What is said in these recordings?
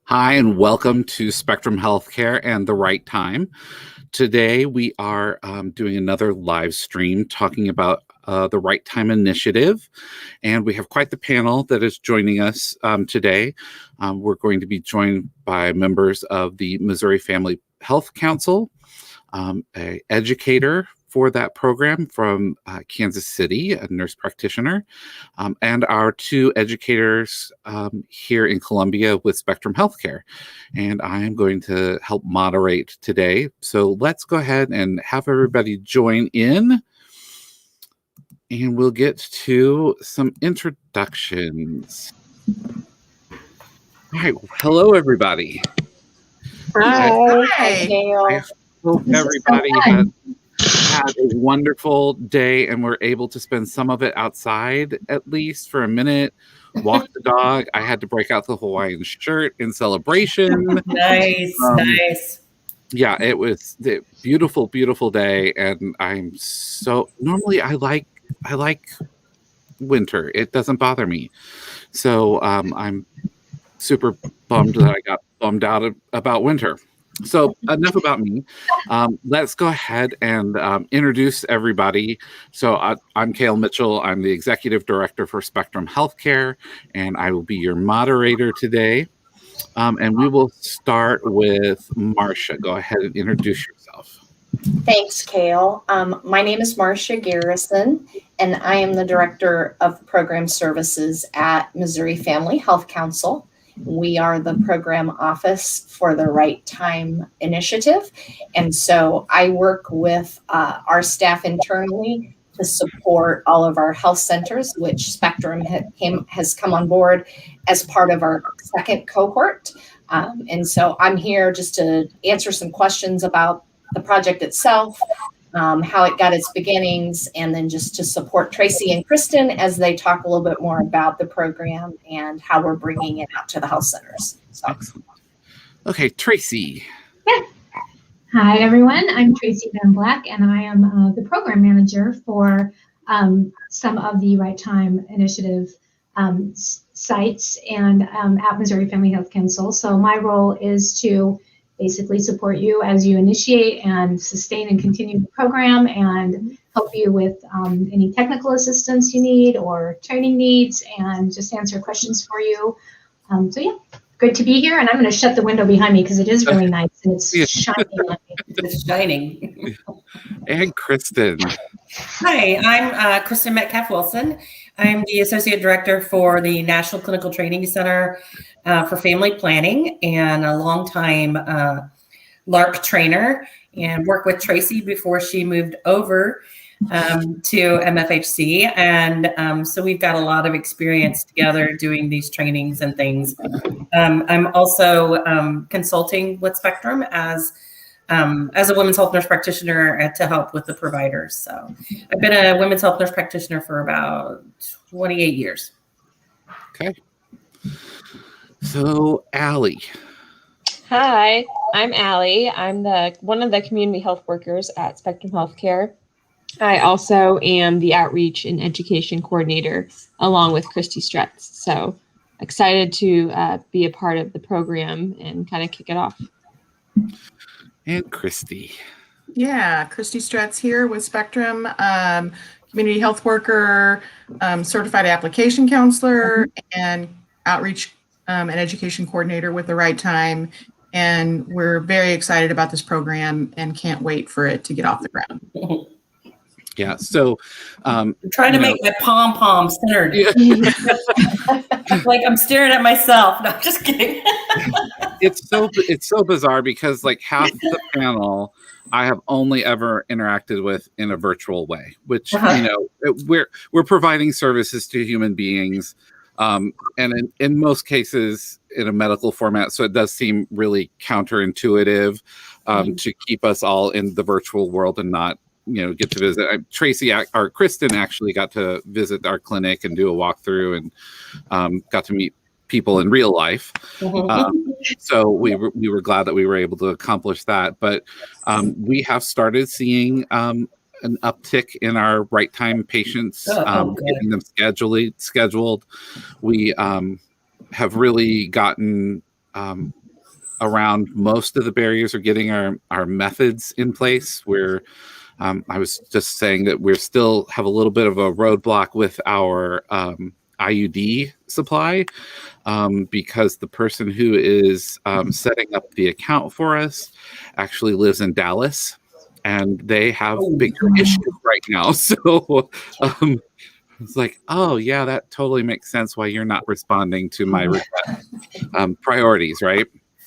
Hi, and welcome to Spectrum Healthcare and the Right Time. Today, we are doing another live stream talking about the Right Time Initiative. And we have quite the panel that is joining us today. We're going to be joined by members of the Missouri Family Health Council, an educator for that program from Kansas City, a nurse practitioner, and our two educators here in Columbia with Spectrum Healthcare. And I am going to help moderate today. So let's go ahead and have everybody join in, and we'll get to some introductions. All right. Hello, everybody. Hi. I hope everybody had a wonderful day and we're able to spend some of it outside, at least for a minute. Walk the dog. I had to break out the Hawaiian shirt in celebration. Nice. Yeah, it was a beautiful, beautiful day, and I'm so normally I like winter. It doesn't bother me. So I'm super bummed that I got bummed out about winter. So enough about me. Let's go ahead and introduce everybody. So I'm Cale Mitchell. I'm the Executive Director for Spectrum Healthcare, and I will be your moderator today. And we will start with Marcia. Go ahead and introduce yourself. Thanks, Cale. My name is Marcia Garrison, and I am the Director of Program Services at Missouri Family Health Council. We are the program office for the Right Time Initiative. And so I work with our staff internally to support all of our health centers, which Spectrum has come on board as part of our second cohort. And so I'm here just to answer some questions about the project itself, how it got its beginnings, and then just to support Tracy and Kristen as they talk a little bit more about the program and how we're bringing it out to the health centers. So. Excellent. Okay, Tracy. Yeah. Hi, everyone. I'm Tracy Van Black, and I am the program manager for some of the Right Time Initiative sites and at Missouri Family Health Council. So my role is to basically support you as you initiate and sustain and continue the program and help you with any technical assistance you need or training needs and just answer questions for you. So yeah, good to be here. And I'm going to shut the window behind me because it is really nice and it's shining on me. It's shining. And Kristen. Hi, I'm Kristen Metcalf-Wilson. I'm the Associate Director for the National Clinical Training Center for Family Planning and a longtime LARC trainer, and worked with Tracy before she moved over to MFHC. And so we've got a lot of experience together doing these trainings and things. I'm also consulting with Spectrum as a women's health nurse practitioner to help with the providers. So I've been a women's health nurse practitioner for about 28 years. Okay. So, Allie. Hi, I'm Allie. I'm one of the community health workers at Spectrum Healthcare. I also am the outreach and education coordinator along with Christy Stretz. So excited to be a part of the program and kind of kick it off. And Christy. Yeah, Christy Stretz here with Spectrum, community health worker, certified application counselor, and outreach and education coordinator with the Right Time. And we're very excited about this program and can't wait for it to get off the ground. Yeah, so I'm trying to make my pom-pom centered. Yeah. Like I'm staring at myself. No, I'm just kidding. It's so bizarre because like half the panel I have only ever interacted with in a virtual way, which we're providing services to human beings, and in most cases in a medical format. So it does seem really counterintuitive to keep us all in the virtual world and not get to visit. Tracy or Kristen actually got to visit our clinic and do a walkthrough and got to meet people in real life. So we were glad that we were able to accomplish that. But we have started seeing an uptick in our Right Time patients, getting them scheduled. We have really gotten around most of the barriers are getting our methods in place. I was just saying that we still have a little bit of a roadblock with our IUD supply because the person who is setting up the account for us actually lives in Dallas, and they have bigger issues right now. So it's like, oh yeah, that totally makes sense why you're not responding to my request. Priorities, right?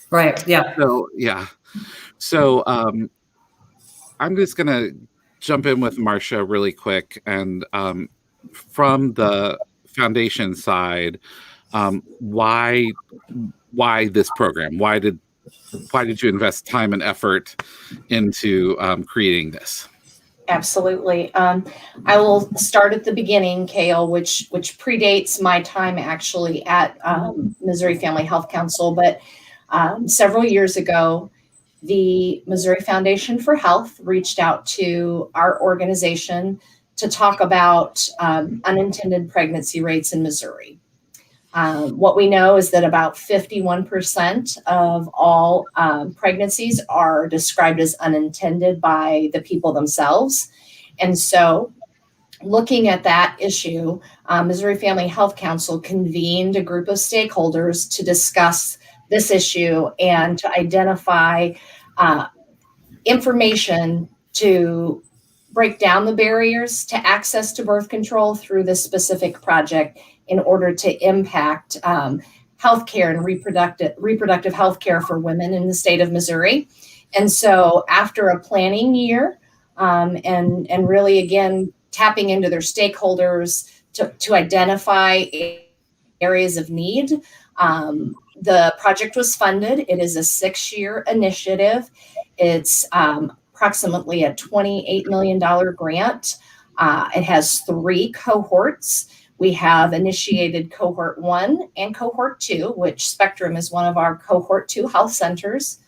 Right. Yeah. So yeah. So I'm just gonna jump in with Marcia really quick, and from the foundation side, why this program? Why did you invest time and effort into creating this? Absolutely. I will start at the beginning, Kale, which predates my time actually at Missouri Family Health Council. But several years ago, the Missouri Foundation for Health reached out to our organization to talk about unintended pregnancy rates in Missouri. What we know is that about 51% of all pregnancies are described as unintended by the people themselves. And so looking at that issue, Missouri Family Health Council convened a group of stakeholders to discuss this issue and to identify information to break down the barriers to access to birth control through this specific project in order to impact healthcare and reproductive healthcare for women in the state of Missouri. And so after a planning year and really, again, tapping into their stakeholders to identify areas of need, the project was funded. It is a 6-year initiative. It's approximately a $28 million grant. It has 3 cohorts. We have initiated cohort 1 and cohort 2, which Spectrum is one of our cohort 2 health centers.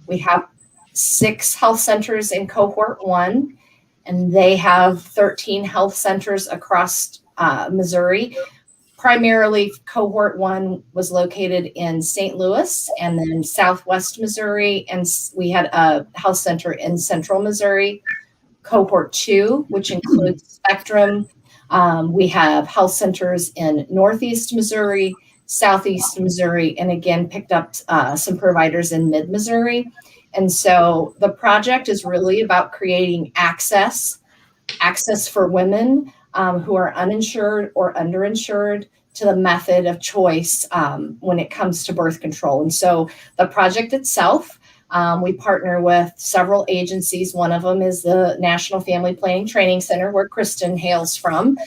We have 6 health centers in cohort 1, and they have 13 health centers across Missouri. Primarily, cohort 1 was located in St. Louis and then Southwest Missouri, and we had a health center in Central Missouri. Cohort 2, which includes Spectrum, we have health centers in Northeast Missouri, Southeast Missouri, and again, picked up some providers in mid-Missouri. And so the project is really about creating access for women who are uninsured or underinsured to the method of choice when it comes to birth control. And so the project itself, we partner with several agencies. One of them is the National Family Planning Training Center, where Kristen hails from.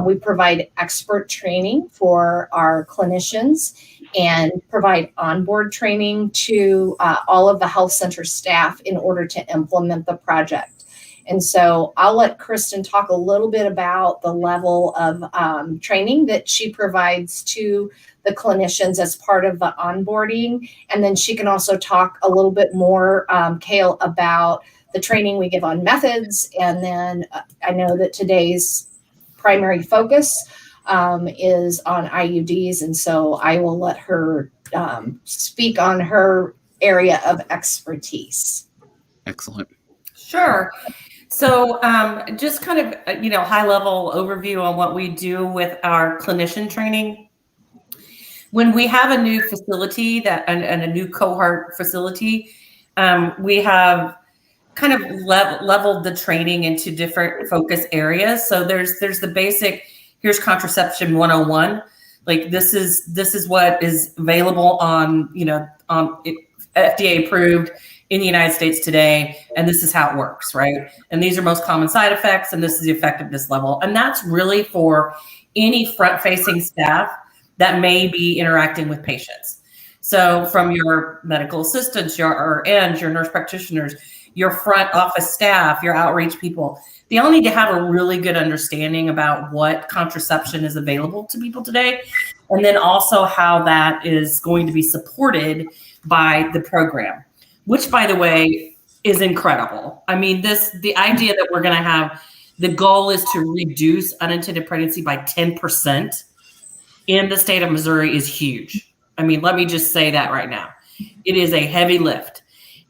We provide expert training for our clinicians and provide onboard training to all of the health center staff in order to implement the project. And so I'll let Kristen talk a little bit about the level of training that she provides to the clinicians as part of the onboarding. And then she can also talk a little bit more, Kale, about the training we give on methods. And then I know that today's primary focus is on IUDs. And so I will let her speak on her area of expertise. Excellent. Sure. So just kind of, high level overview on what we do with our clinician training. When we have a new facility and a new cohort facility, we have kind of leveled the training into different focus areas. So there's the basic, here's contraception 101. Like this is what is available on FDA approved in the United States today, and this is how it works, right? And these are most common side effects, and this is the effectiveness level. And that's really for any front-facing staff that may be interacting with patients. So from your medical assistants, your RNs, your nurse practitioners, your front office staff, your outreach people, they all need to have a really good understanding about what contraception is available to people today, and then also how that is going to be supported by the program, which, by the way, is incredible. I mean, the idea that we're going to have, the goal is to reduce unintended pregnancy by 10% in the state of Missouri is huge. I mean, let me just say that right now. It is a heavy lift.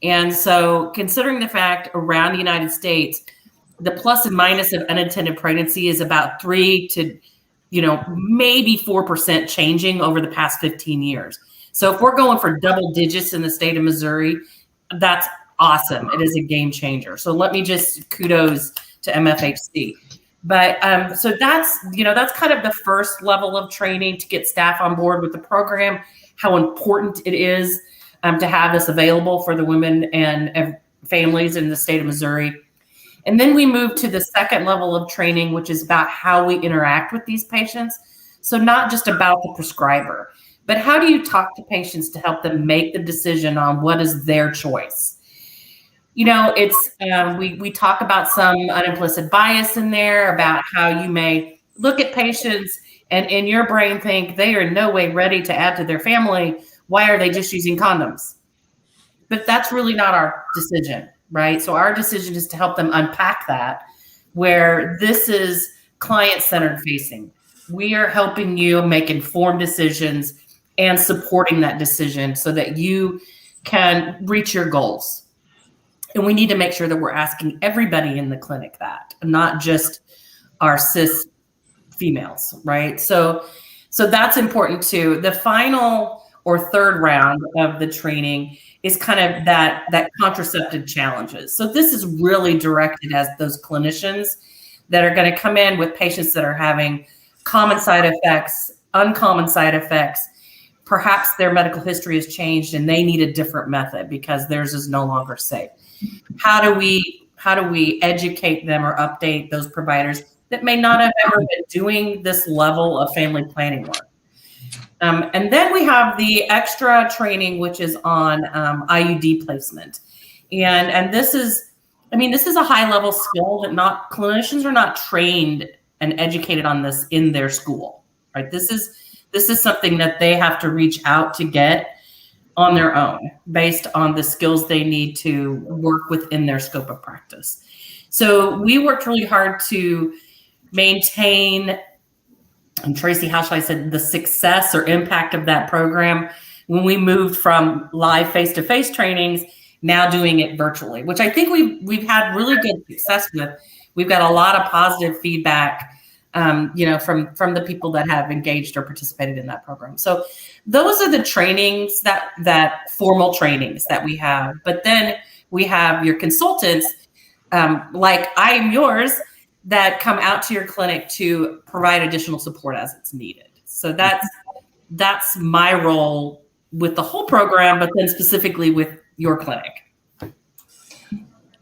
And so considering the fact around the United States, the plus and minus of unintended pregnancy is about 3 to, maybe 4% changing over the past 15 years. So if we're going for double digits in the state of Missouri, that's awesome. It is a game changer. So let me just kudos to MFHC. But so that's kind of the first level of training to get staff on board with the program, how important it is to have this available for the women and families in the state of Missouri. And then we move to the second level of training, which is about how we interact with these patients. So not just about the prescriber, but how do you talk to patients to help them make the decision on what is their choice? It's we talk about some unimplicit bias in there about how you may look at patients and in your brain think they are in no way ready to add to their family. Why are they just using condoms? But that's really not our decision, right? So our decision is to help them unpack that, where this is client-centered facing. We are helping you make informed decisions and supporting that decision so that you can reach your goals. And we need to make sure that we're asking everybody in the clinic that, not just our cis females, right? So that's important too. The final or third round of the training is kind of that contraceptive challenges. So this is really directed at those clinicians that are going to come in with patients that are having common side effects, uncommon side effects. Perhaps their medical history has changed and they need a different method because theirs is no longer safe. How do we educate them or update those providers that may not have ever been doing this level of family planning work? And then we have the extra training, which is on IUD placement. And this is a high level skill that clinicians are not trained and educated on this in their school, right? This is something that they have to reach out to get on their own based on the skills they need to work within their scope of practice. So we worked really hard to maintain, and Tracy, how shall I say, the success or impact of that program when we moved from live face-to-face trainings, now doing it virtually, which I think we've had really good success with. We've got a lot of positive feedback from the people that have engaged or participated in that program. So those are the trainings that formal trainings that we have. But then we have your consultants, like I am yours, that come out to your clinic to provide additional support as it's needed. So that's my role with the whole program, but then specifically with your clinic.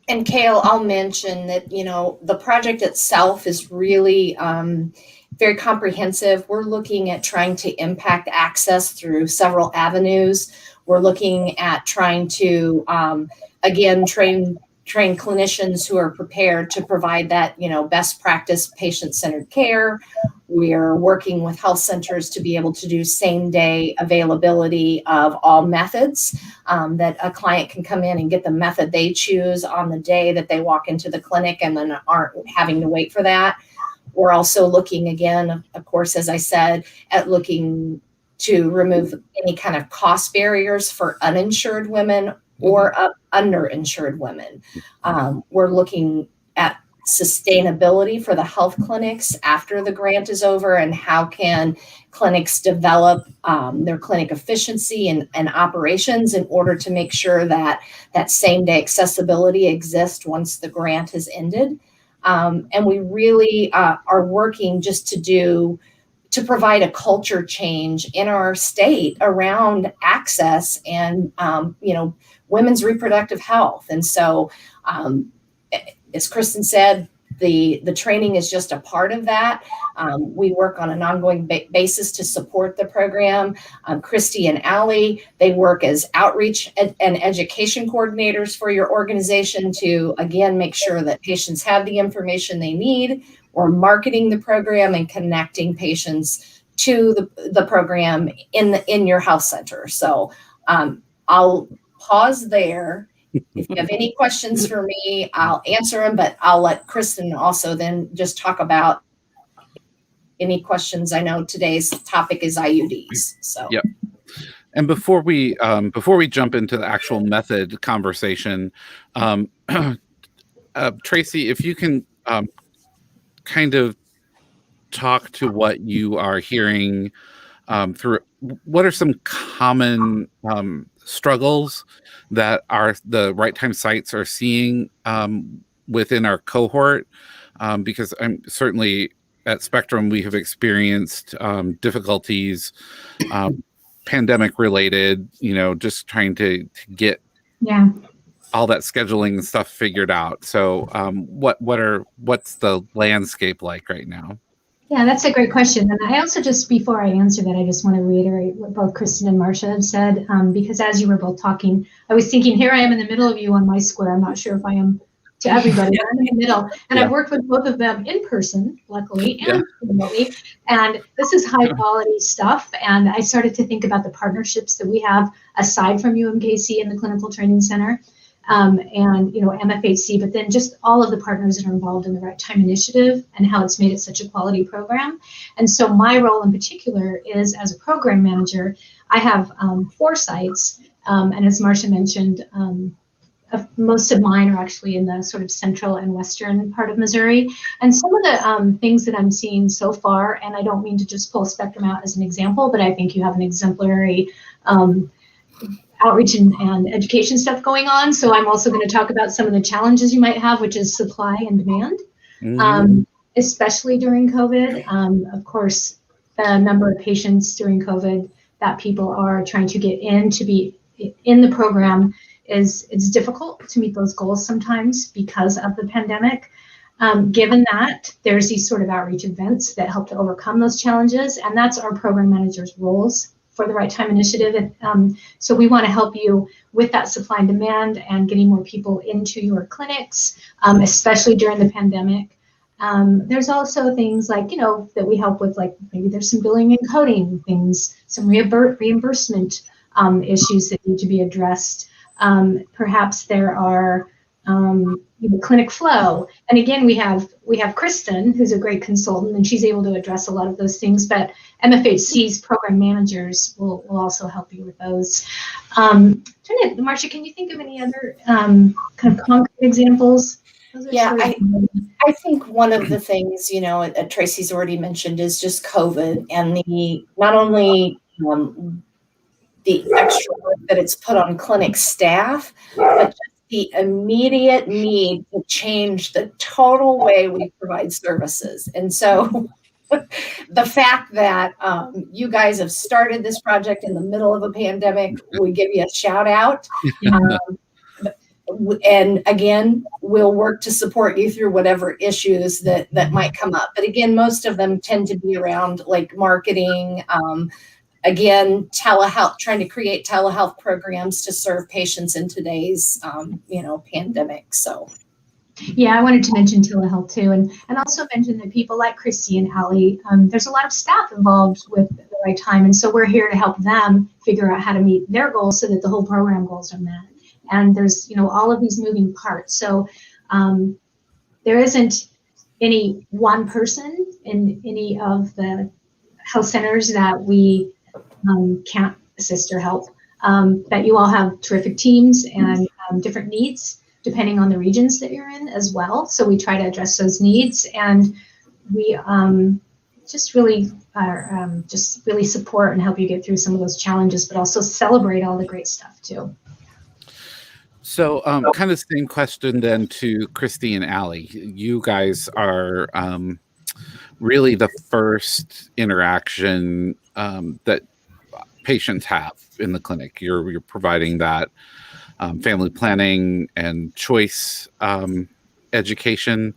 And Kale, I'll mention that, the project itself is really very comprehensive. We're looking at trying to impact access through several avenues. We're looking at trying to, again, train clinicians who are prepared to provide that, best practice patient-centered care. We are working with health centers to be able to do same-day availability of all methods, that a client can come in and get the method they choose on the day that they walk into the clinic and then aren't having to wait for that. We're also looking, again, of course, as I said, at looking to remove any kind of cost barriers for uninsured women or underinsured women. We're looking at sustainability for the health clinics after the grant is over, and how can clinics develop their clinic efficiency and operations in order to make sure that same day accessibility exists once the grant has ended. And we really are working just to provide a culture change in our state around access and, women's reproductive health. And so, as Kristen said, the training is just a part of that. We work on an ongoing basis to support the program. Christy and Allie, they work as outreach and education coordinators for your organization to, again, make sure that patients have the information they need. Or marketing the program and connecting patients to the program in your health center. So I'll pause there. If you have any questions for me, I'll answer them, but I'll let Kristen also then just talk about any questions. I know today's topic is IUDs. So. Yep. And before we jump into the actual method conversation, Tracy, if you can kind of talk to what you are hearing through, what are some common struggles that the Right Time sites are seeing within our cohort? Because I'm certainly at Spectrum, we have experienced difficulties, pandemic related, just trying to get all that scheduling stuff figured out. So what's the landscape like right now? Yeah, that's a great question. And I also just, before I answer that, I just want to reiterate what both Kristen and Marcia have said, because as you were both talking, I was thinking, here I am in the middle of you on my square. I'm not sure if I am to everybody, but I'm in the middle. And I've worked with both of them in person, luckily, and remotely. And this is high quality stuff. And I started to think about the partnerships that we have aside from UMKC and the Clinical Training Center. And MFHC, but then just all of the partners that are involved in the Right Time Initiative and how it's made it such a quality program. And so my role in particular is as a program manager. I have 4 sites, and as Marcia mentioned, most of mine are actually in the sort of central and western part of Missouri. And some of the things that I'm seeing so far, and I don't mean to just pull Spectrum out as an example, but I think you have an exemplary outreach and education stuff going on. So I'm also going to talk about some of the challenges you might have, which is supply and demand, especially during COVID. Of course, the number of patients during COVID that people are trying to get in to be in the program it's difficult to meet those goals sometimes because of the pandemic. Given that, there's these sort of outreach events that help to overcome those challenges, and that's our program managers' roles for the Right Time Initiative. So we want to help you with that supply and demand and getting more people into your clinics, especially during the pandemic. There's also things like, that we help with, like maybe there's some billing and coding things, some reimbursement issues that need to be addressed. Perhaps there are clinic flow. And again, we have Kristen, who's a great consultant, and she's able to address a lot of those things, but MFHC's program managers will also help you with those. Marcia, can you think of any other kind of concrete examples? Yeah, I think one of the things, Tracy's already mentioned is just COVID and not only the extra work that it's put on clinic staff, but just the immediate need to change the total way we provide services. And so the fact that you guys have started this project in the middle of a pandemic, we give you a shout out. And again, we'll work to support you through whatever issues that might come up. But again, most of them tend to be around like marketing, again, telehealth, trying to create telehealth programs to serve patients in today's, pandemic. So, yeah, I wanted to mention telehealth too, and also mention that people like Christy and Allie, there's a lot of staff involved with the Right Time, and so we're here to help them figure out how to meet their goals so that the whole program goals are met. And there's, all of these moving parts. So there isn't any one person in any of the health centers that we can't assist or help. But you all have terrific teams and different needs depending on the regions that you're in as well. So we try to address those needs, and we just really support and help you get through some of those challenges, but also celebrate all the great stuff too. So kind of same question then to Christy and Allie. You guys are really the first interaction that patients have in the clinic. You're providing that family planning and choice education.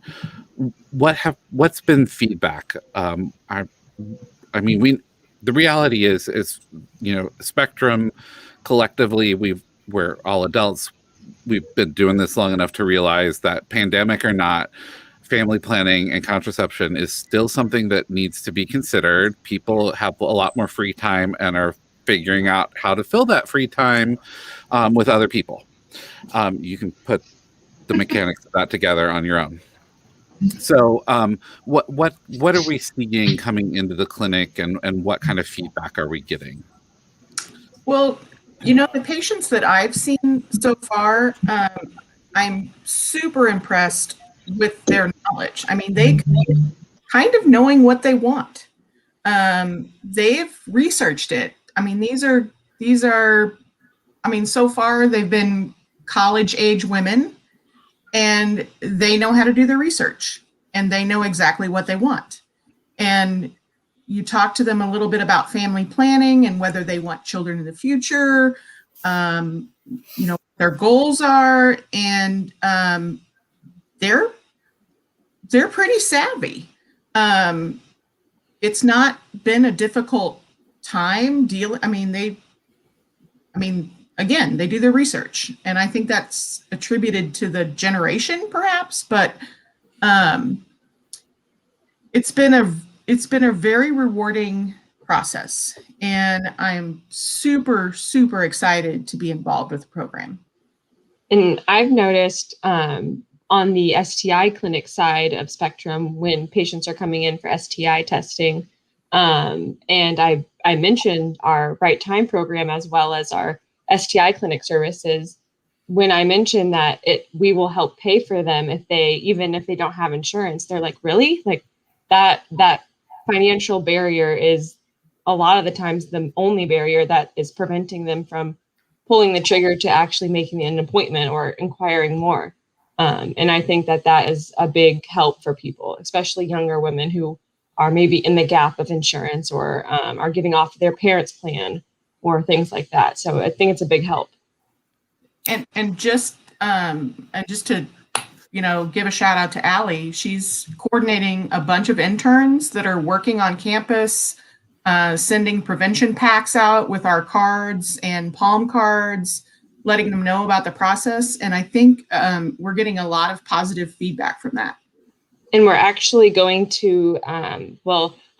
What's been feedback? The reality is Spectrum collectively, we're all adults. We've been doing this long enough to realize that pandemic or not, family planning and contraception is still something that needs to be considered. People have a lot more free time and are figuring out how to fill that free time with other people. You can put the mechanics of that together on your own. So what are we seeing coming into the clinic, and what kind of feedback are we getting? Well, you know, the patients that I've seen so far, I'm super impressed with their knowledge. I mean, they kind of knowing what they want. They've researched it. I mean, these are, I mean, so far they've been college age women, and they know how to do the research, and they know exactly what they want. And you talk to them a little bit about family planning and whether they want children in the future, you know, what their goals are, and they're pretty savvy. It's not been a difficult time dealing. I mean, again, they do their research, and I think that's attributed to the generation, perhaps. But it's been a very rewarding process, and I'm super, super excited to be involved with the program. And I've noticed on the STI clinic side of Spectrum, when patients are coming in for STI testing, and I mentioned our Right Time program as well as our STI clinic services. When I mentioned that we will help pay for them even if they don't have insurance, they're like, really? Like that financial barrier is a lot of the times the only barrier that is preventing them from pulling the trigger to actually making an appointment or inquiring more. And I think that is a big help for people, especially younger women who are maybe in the gap of insurance or are getting off their parents' plan or things like that. So I think it's a big help. And just to, you know, give a shout out to Allie. She's coordinating a bunch of interns that are working on campus, sending prevention packs out with our cards and palm cards, letting them know about the process. And I think we're getting a lot of positive feedback from that. And we're actually going to,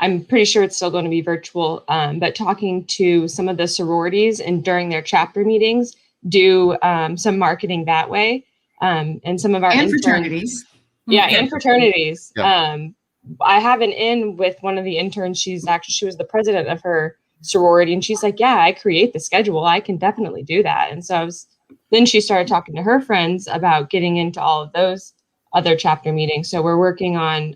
I'm pretty sure it's still going to be virtual, but talking to some of the sororities and during their chapter meetings, do some marketing that way. And some of our interns, fraternities. Yeah, and fraternities. Yeah. I have an in with one of the interns. She was the president of her sorority, and she's like, yeah, I create the schedule. I can definitely do that. And so then she started talking to her friends about getting into all of those other chapter meetings. So we're working on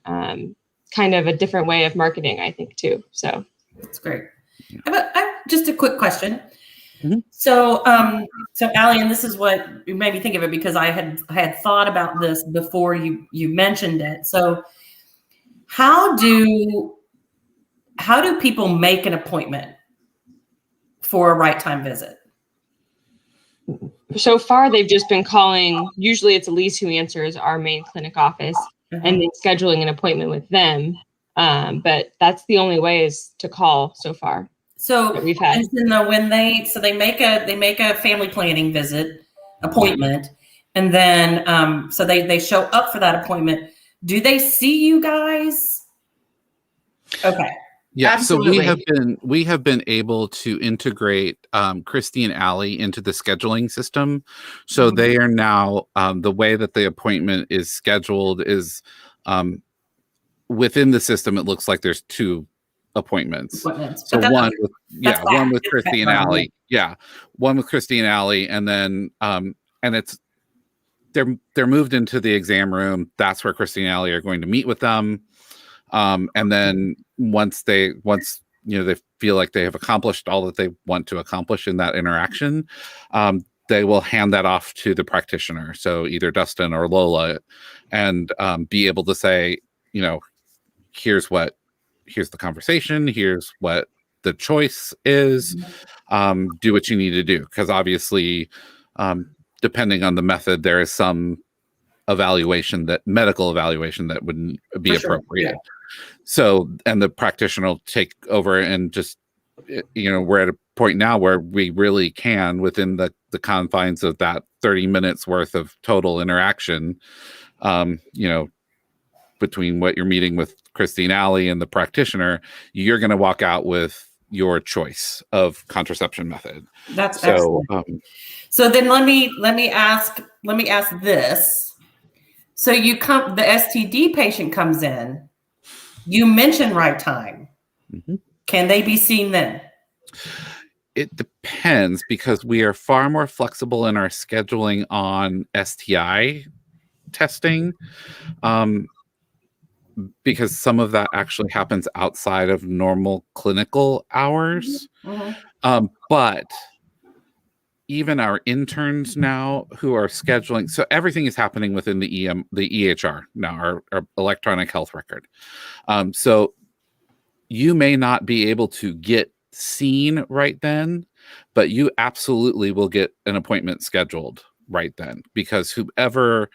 kind of a different way of marketing, I think, too. So that's great. Just a quick question. Mm-hmm. So Allie, and this is what you made me think of it, because I had thought about this before you mentioned it. So how do people make an appointment for a Right Time visit? So far, they've just been calling. Usually it's Elise who answers our main clinic office, and then scheduling an appointment with them. But that's the only way is to call so far. So that we've had. When they make a family planning visit appointment, and then so they show up for that appointment. Do they see you guys? Okay. Yeah, absolutely. So we have been able to integrate Christy and Allie into the scheduling system. So they are now the way that the appointment is scheduled is within the system. It looks like there's two appointments. So one with Christy and Allie. Yeah, one with Christy and Allie, and then and it's they're moved into the exam room. That's where Christy and Allie are going to meet with them. And then once they feel like they have accomplished all that they want to accomplish in that interaction, they will hand that off to the practitioner. So either Dustin or Lola, and be able to say, here's the conversation, here's what the choice is, do what you need to do. Because obviously, depending on the method, there is some medical evaluation that wouldn't be appropriate. Yeah. So, and the practitioner will take over and just, we're at a point now where we really can, within the confines of that 30 minutes worth of total interaction, between what you're meeting with Christine Alley and the practitioner, you're going to walk out with your choice of contraception method. That's so excellent. So then let me ask this. So the STD patient comes in, you mention Right Time. Mm-hmm. Can they be seen then? It depends, because we are far more flexible in our scheduling on STI testing, because some of that actually happens outside of normal clinical hours. But even our interns now who are scheduling, so everything is happening within the EHR now, our electronic health record. So you may not be able to get seen right then, but you absolutely will get an appointment scheduled right then, because whoever,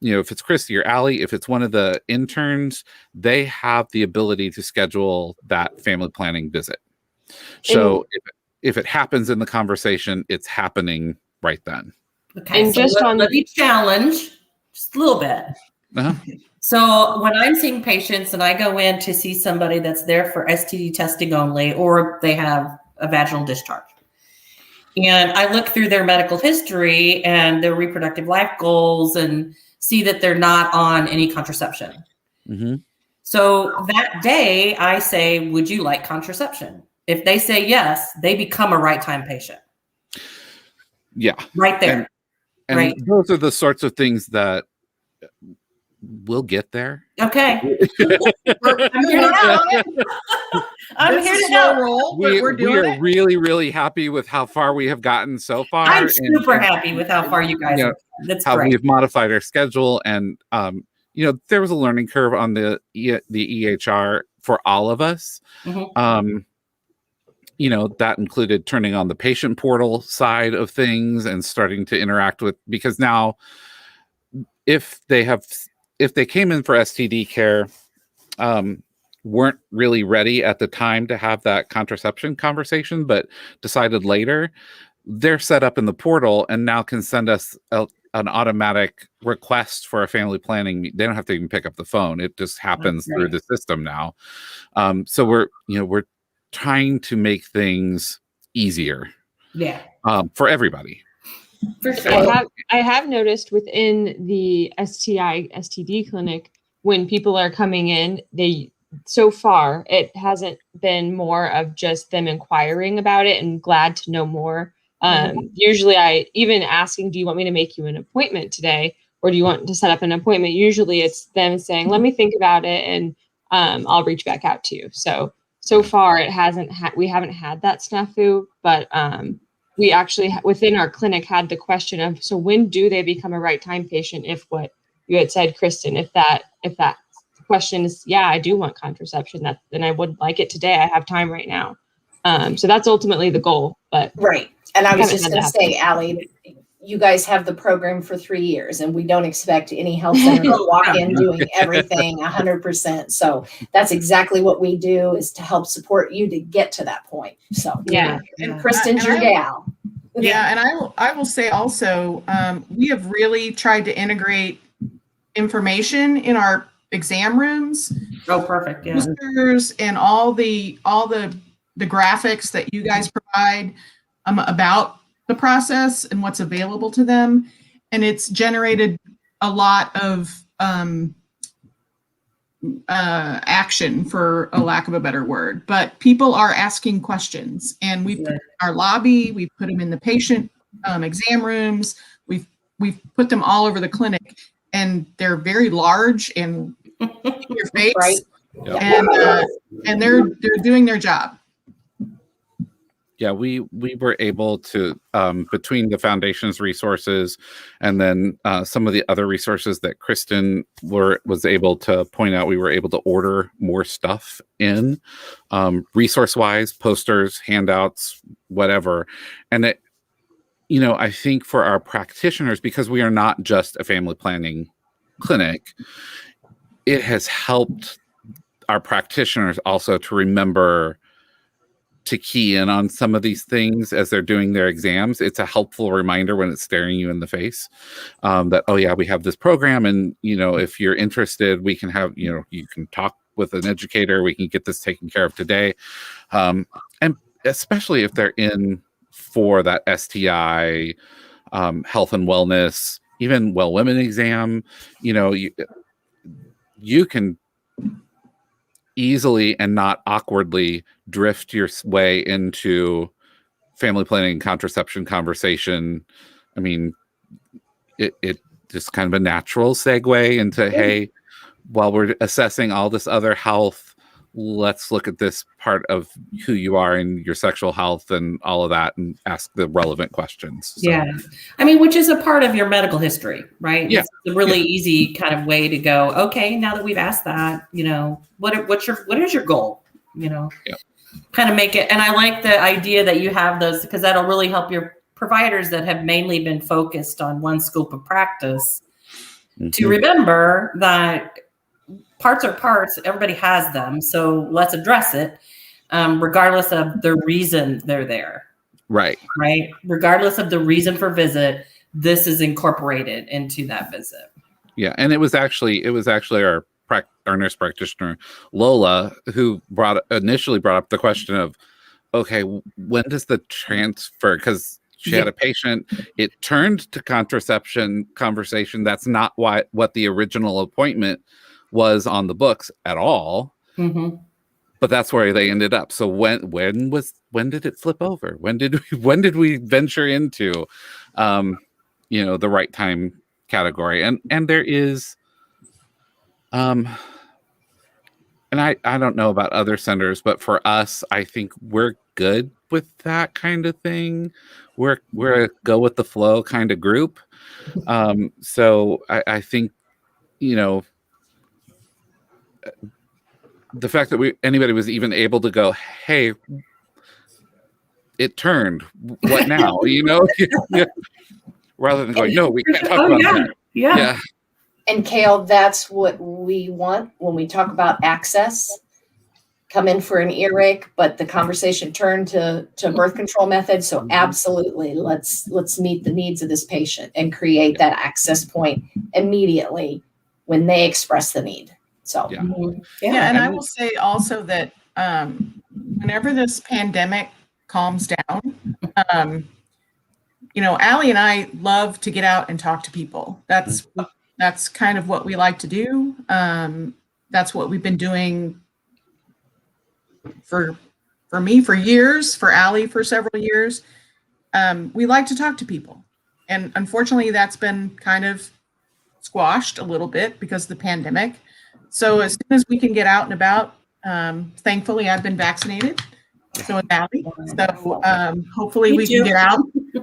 if it's Christy or Allie, if it's one of the interns, they have the ability to schedule that family planning visit. So if it happens in the conversation, it's happening right then. Okay, and so let me challenge just a little bit. So when I'm seeing patients and I go in to see somebody that's there for STD testing only, or they have a vaginal discharge, and I look through their medical history and their reproductive life goals and see that they're not on any contraception. So that day I say, would you like contraception? If they say yes, they become a right time patient. Yeah. Right there. And right. Those are the sorts of things that we'll get there. Okay. I'm here to help. I'm here to help. We are really, really happy with how far we have gotten so far. I'm super happy with how far you guys are. That's how great. we've modified our schedule, and there was a learning curve on the EHR for all of us. That included turning on the patient portal side of things and starting to interact with, because now if they came in for STD care, weren't really ready at the time to have that contraception conversation, but decided later, they're set up in the portal and now can send us an automatic request for a family planning. They don't have to even pick up the phone. It just happens through the system now. So we're trying to make things easier. Yeah. For everybody. For sure. I have noticed within the STD clinic, when people are coming in, so far it hasn't been more of just them inquiring about it and glad to know more. Usually I even asking, do you want me to make you an appointment today? Or do you want to set up an appointment? Usually it's them saying, let me think about it, and I'll reach back out to you. So far it hasn't we haven't had that snafu, but we actually within our clinic had the question of, so when do they become a right time patient? If what you had said, Kristen, if that question is, yeah, I do want contraception, then I would like it today. I have time right now. So that's ultimately the goal. But right. And I was just going to say, Allie, you guys have the program for 3 years, and we don't expect any health center to walk in doing everything 100%. So that's exactly what we do, is to help support you to get to that point. So and Kristen's your gal. Yeah, and I will say also, we have really tried to integrate information in our exam rooms. Oh, perfect. Yeah. Posters and all the graphics that you guys provide about the process and what's available to them. And it's generated a lot of action, for a lack of a better word. But people are asking questions, and we've put our lobby, we've put them in the patient exam rooms, we've put them all over the clinic, and they're very large and in your face, right? And they're doing their job. Yeah, we were able to, between the foundation's resources and then some of the other resources that Kristen was able to point out, we were able to order more stuff in, resource-wise, posters, handouts, whatever. And it, I think for our practitioners, because we are not just a family planning clinic, it has helped our practitioners also to remember to key in on some of these things as they're doing their exams. It's a helpful reminder when it's staring you in the face, that, oh yeah, we have this program, and if you're interested, we can have, you can talk with an educator, we can get this taken care of today. And especially if they're in for that STI, health and wellness, even well women exam, you can easily and not awkwardly drift your way into family planning and contraception conversation, I mean, it just kind of a natural segue into, hey, while we're assessing all this other health, let's look at this part of who you are and your sexual health and all of that and ask the relevant questions. So. Yeah. I mean, which is a part of your medical history, right? Yeah. It's a really easy kind of way to go, okay, now that we've asked that, you know, what is your goal? You know, kind of make it. And I like the idea that you have those, because that'll really help your providers that have mainly been focused on one scope of practice to remember that parts are parts, everybody has them. So let's address it, regardless of the reason they're there. Right. Regardless of the reason for visit, this is incorporated into that visit. Yeah. And it was actually our nurse practitioner, Lola, who initially brought up the question of, okay, when does the transfer, because she had a patient, it turned to contraception conversation. That's not what the original appointment was on the books at all. But that's where they ended up. So when did it flip over? When did we venture into the right time category? And there is and I don't know about other centers, but for us, I think we're good with that kind of thing. We're a go with the flow kind of group. So I think, the fact that anybody was even able to go, hey, it turned. What now? Rather than going, no, we can't talk about that. Yeah. And Kale, that's what we want when we talk about access. Come in for an earache, but the conversation turned to birth control methods. So absolutely, let's meet the needs of this patient and create that access point immediately when they express the need. So and I will say also that whenever this pandemic calms down, Allie and I love to get out and talk to people. That's kind of what we like to do. That's what we've been doing for me for years, for Allie for several years. We like to talk to people. And unfortunately, that's been kind of squashed a little bit because of the pandemic. So as soon as we can get out and about, thankfully I've been vaccinated. So is Allie. So hopefully we can get out.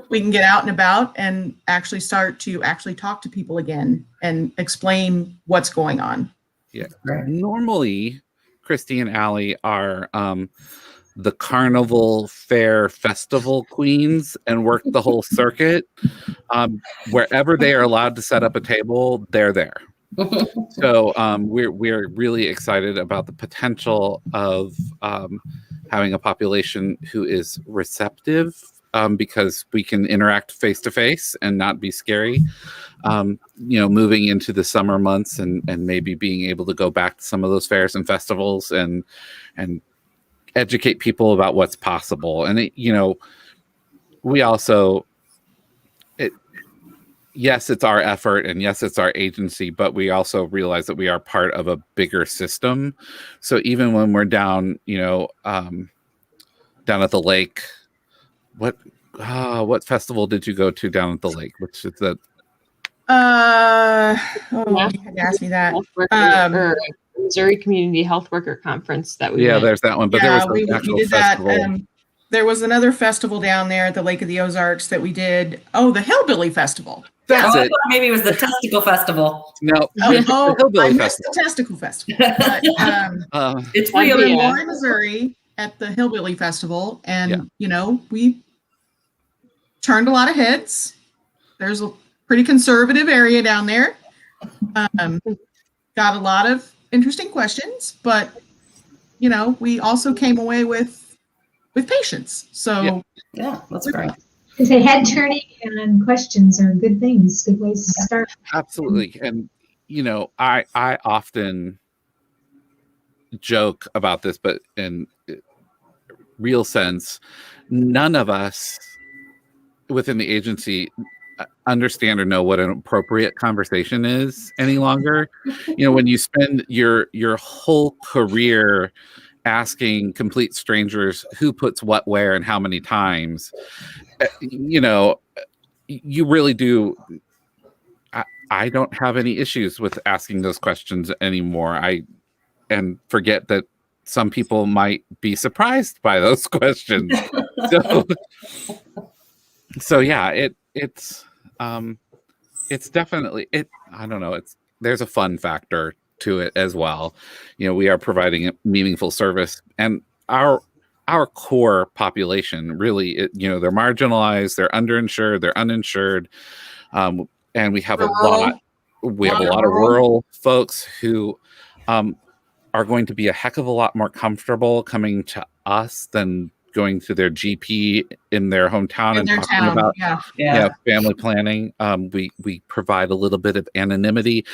We can get out and about and actually start to talk to people again and explain what's going on. Yeah. Normally, Christy and Allie are the carnival fair festival queens and work the whole circuit. Wherever they are allowed to set up a table, they're there. So we're really excited about the potential of having a population who is receptive, because we can interact face to face and not be scary. Moving into the summer months and maybe being able to go back to some of those fairs and festivals and educate people about what's possible. And we also, yes, it's our effort and yes, it's our agency, but we also realize that we are part of a bigger system. So even when we're down, down at the lake, what festival did you go to down at the lake? Which is that? You had to ask me that. Missouri Community Health Worker Conference that we went. There's that one, but there was an actual festival. That. There was another festival down there at the Lake of the Ozarks that we did. Oh, the Hillbilly Festival. That's it. Maybe it was the Testicle Festival. No, I missed the Testicle Festival. But, it's we real were in Warren, Missouri at the Hillbilly Festival, and we turned a lot of heads. There's a pretty conservative area down there. Got a lot of interesting questions, but we also came away with patience. So that's great. Because head turning and questions are good things, good ways to start. Absolutely. And I often joke about this, but in real sense, none of us within the agency understand or know what an appropriate conversation is any longer. When you spend your whole career asking complete strangers who puts what where and how many times, you know, you really do. I don't have any issues with asking those questions anymore. And forget that some people might be surprised by those questions. So yeah, it's definitely I don't know. There's a fun factor to it as well. You know, we are providing a meaningful service, and our core population really, they're marginalized, they're underinsured, they're uninsured, and we have a lot of rural folks who are going to be a heck of a lot more comfortable coming to us than going to their GP in their hometown and talking about family planning. We provide a little bit of anonymity,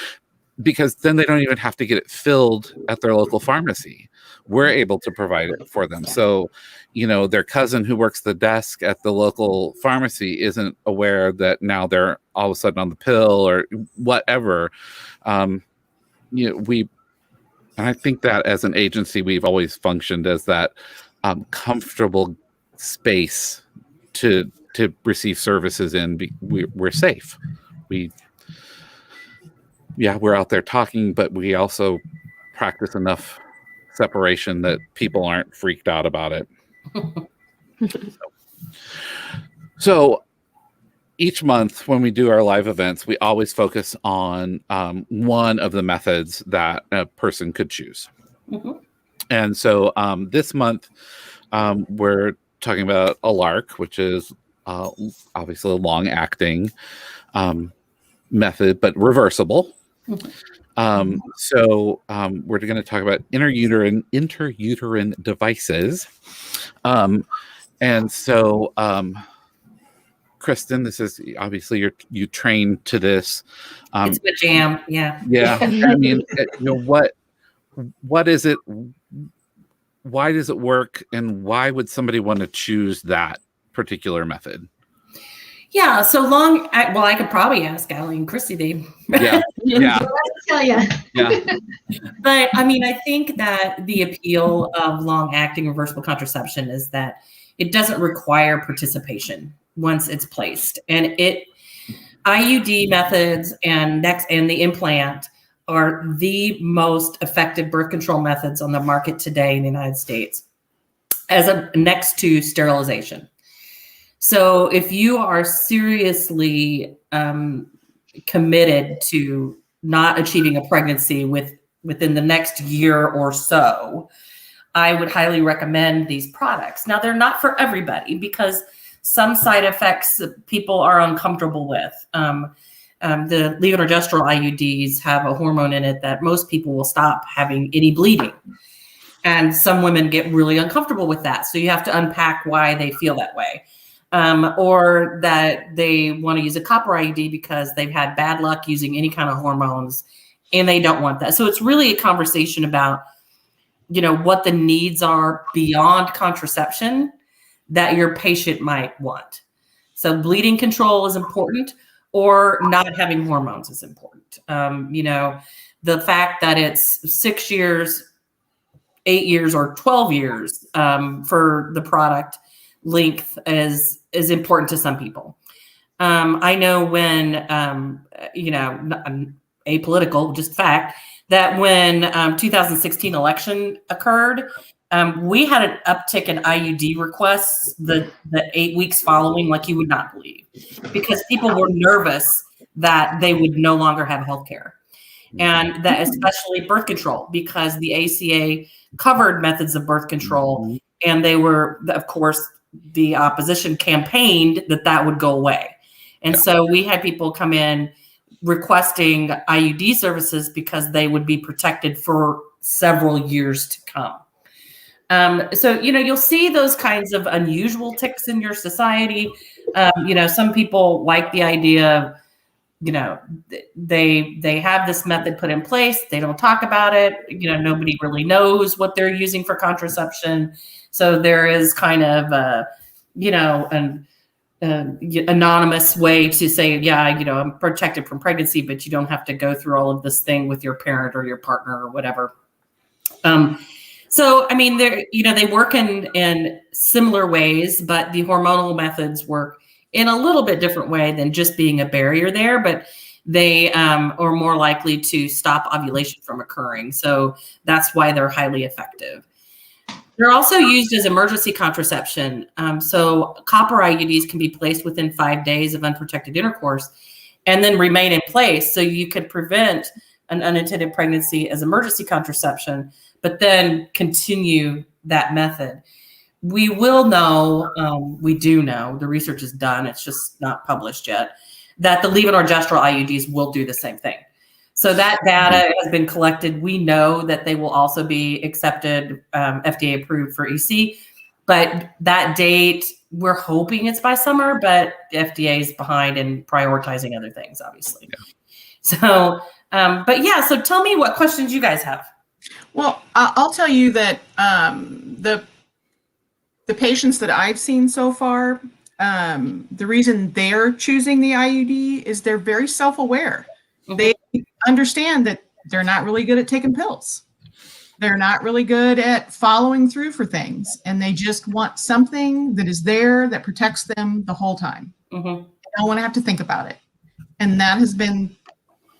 because then they don't even have to get it filled at their local pharmacy. We're able to provide it for them. So, their cousin who works the desk at the local pharmacy isn't aware that now they're all of a sudden on the pill or whatever. And I think that as an agency, we've always functioned as that comfortable space to receive services in. We're safe. We're out there talking, but we also practice enough separation that people aren't freaked out about it. So each month when we do our live events, we always focus on one of the methods that a person could choose. Mm-hmm. And so this month we're talking about a LARC, which is obviously a long-acting method, but reversible. Mm-hmm. So we're going to talk about interuterine devices. And so Kristen, this is obviously you trained to this. It's my jam. Yeah. Yeah. I mean, what is it? Why does it work? And why would somebody want to choose that particular method? Yeah. So I could probably ask Allie and Christy. Yeah. Tell you. Yeah. But I mean, I think that the appeal of long-acting reversible contraception is that it doesn't require participation once it's placed, and IUD methods and the implant are the most effective birth control methods on the market today in the United States, next to sterilization. So if you are seriously committed to not achieving a pregnancy within the next year or so, I would highly recommend these products. Now, they're not for everybody, because some side effects people are uncomfortable with. The levonorgestrel IUDs have a hormone in it that most people will stop having any bleeding. And some women get really uncomfortable with that. So you have to unpack why they feel that way. Or that they want to use a copper IUD because they've had bad luck using any kind of hormones and they don't want that. So it's really a conversation about, what the needs are beyond contraception that your patient might want. So bleeding control is important, or not having hormones is important. The fact that it's 6 years, 8 years, or 12 years for the product length is important to some people. I know when, apolitical, just fact, that when 2016 election occurred, we had an uptick in IUD requests the 8 weeks following, like you would not believe, because people were nervous that they would no longer have health care. And that especially birth control, because the ACA covered methods of birth control, and they were, of course, the opposition campaigned that would go away. And so we had people come in requesting IUD services because they would be protected for several years to come. So, you'll see those kinds of unusual ticks in your society. Some people like the idea of, they have this method put in place. They don't talk about it. Nobody really knows what they're using for contraception. So there is kind of an anonymous way to say, I'm protected from pregnancy, but you don't have to go through all of this thing with your parent or your partner or whatever. So, I mean, they work in similar ways, but the hormonal methods work in a little bit different way than just being a barrier there. But they are more likely to stop ovulation from occurring. So that's why they're highly effective. They're also used as emergency contraception. So copper IUDs can be placed within 5 days of unprotected intercourse and then remain in place. So you could prevent an unintended pregnancy as emergency contraception, but then continue that method. We will know, we do know, the research is done, it's just not published yet, that the levonorgestrel IUDs will do the same thing. So that data has been collected. We know that they will also be accepted, FDA approved for EC, but that date, we're hoping it's by summer, but the FDA is behind in prioritizing other things, obviously. Yeah. So, but yeah, so tell me what questions you guys have. Well, I'll tell you that the patients that I've seen so far, the reason they're choosing the IUD is they're very self-aware. Mm-hmm. They understand that they're not really good at taking pills. They're not really good at following through for things. And they just want something that is there that protects them the whole time. Mm-hmm. They don't want to have to think about it. And that has been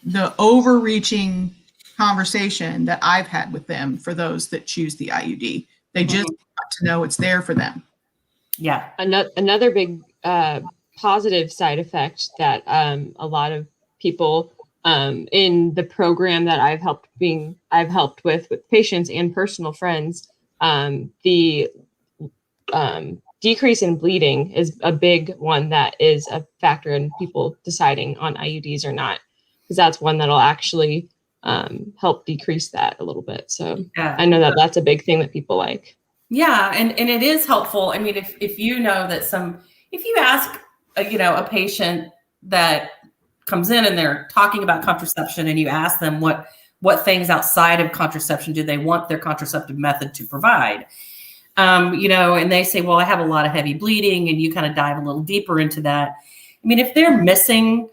the overreaching conversation that I've had with them for those that choose the IUD. They just want to know it's there for them. Yeah. Another big positive side effect that a lot of people in the program that I've helped with patients and personal friends, the decrease in bleeding is a big one that is a factor in people deciding on IUDs or not, because that's one that'll actually help decrease that a little bit. So yeah. I know that that's a big thing that people like. Yeah, and it is helpful. I mean, if you know that if you ask a patient that comes in and they're talking about contraception, and you ask them what things outside of contraception do they want their contraceptive method to provide, and they say, well, I have a lot of heavy bleeding, and you kind of dive a little deeper into that. I mean, if they're missing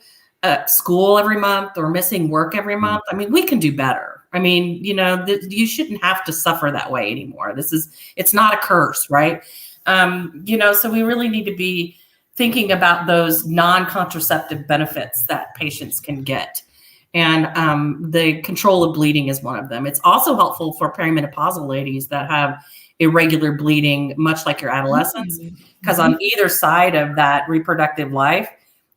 school every month or missing work every month, I mean, we can do better. I mean, you shouldn't have to suffer that way anymore. It's not a curse, right? So we really need to be thinking about those non-contraceptive benefits that patients can get. And the control of bleeding is one of them. It's also helpful for perimenopausal ladies that have irregular bleeding, much like your adolescents, because on either side of that reproductive life,